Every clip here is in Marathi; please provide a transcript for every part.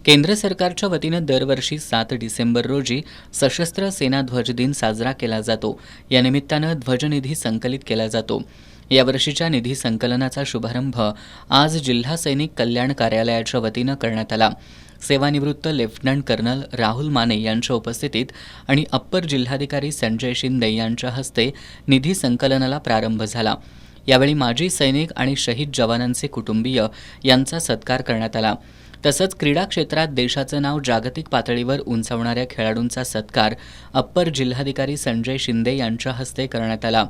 केंद्र सरकारच्या वतीनं दरवर्षी 7 डिसेंबर रोजी सशस्त्र सेना ध्वज दिन साजरा केला जातो. या निमित्तानं ध्वजनिधी संकलित केला जातो. यावर्षीच्या निधी संकलनाचा शुभारंभ आज जिल्हा सैनिक कल्याण कार्यालयाच्या वतीनं करण्यात आला. सेवानिवृत्त लेफ्टनंट कर्नल राहुल माने यांच्या उपस्थितीत आणि अप्पर जिल्हाधिकारी संजय शिंदे यांच्या हस्ते निधी संकलनाला प्रारंभ झाला. यावेळी माजी सैनिक आणि शहीद जवानांचे कुटुंबीय यांचा सत्कार करण्यात आला. तसंच क्रीडा क्षेत्रात देशाचं नाव जागतिक पातळीवर उंचावणाऱ्या खेळाडूंचा सत्कार अप्पर जिल्हाधिकारी संजय शिंदे यांच्या हस्ते करण्यात आला.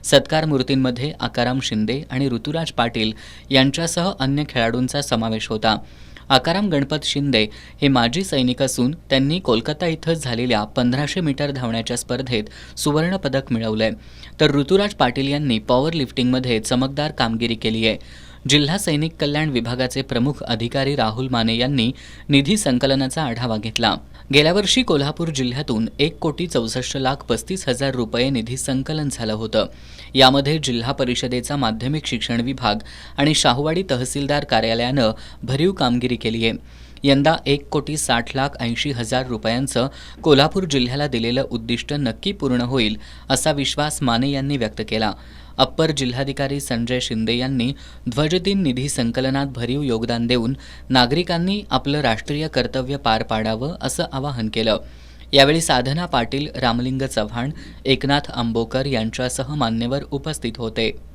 सत्कार मूर्तींमध्ये आकाराम शिंदे आणि ऋतुराज पाटील यांच्यासह अन्य खेळाडूंचा समावेश होता. आकाराम गणपत शिंदे हे माजी सैनिक असून त्यांनी कोलकाता इथं झालेल्या 1500 मीटर धावण्याच्या स्पर्धेत सुवर्ण पदक मिळवलंय, तर ऋतुराज पाटील यांनी पॉवर लिफ्टिंगमध्ये चमकदार कामगिरी केली आहे. जिल्हा सैनिक कल्याण विभागाचे प्रमुख अधिकारी राहुल माने यांनी निधी संकलनाचा आढावा घेतला. गेल्या वर्षी कोल्हापूर जिल्ह्यातून 1,64,35,00,000 रुपये निधी संकलन झालं होतं. यामध्ये जिल्हा परिषदेचा माध्यमिक शिक्षण विभाग आणि शाहूवाडी तहसीलदार कार्यालयानं भरीव कामगिरी केली आहे. यंदा 1,60,80,000 रुपयांचं कोल्हापूर जिल्ह्याला दिलेलं उद्दिष्ट नक्की पूर्ण होईल असा विश्वास माने यांनी व्यक्त केला. अप्पर जिल्हाधिकारी संजय शिंदे यांनी ध्वजदिन निधी संकलनात भरीव योगदान देऊन नागरिकांनी आपलं राष्ट्रीय कर्तव्य पार पाडावं असं आवाहन केलं. यावेळी साधना पाटील, रामलिंग चव्हाण, एकनाथ आंबोकर यांच्यासह मान्यवर उपस्थित होते.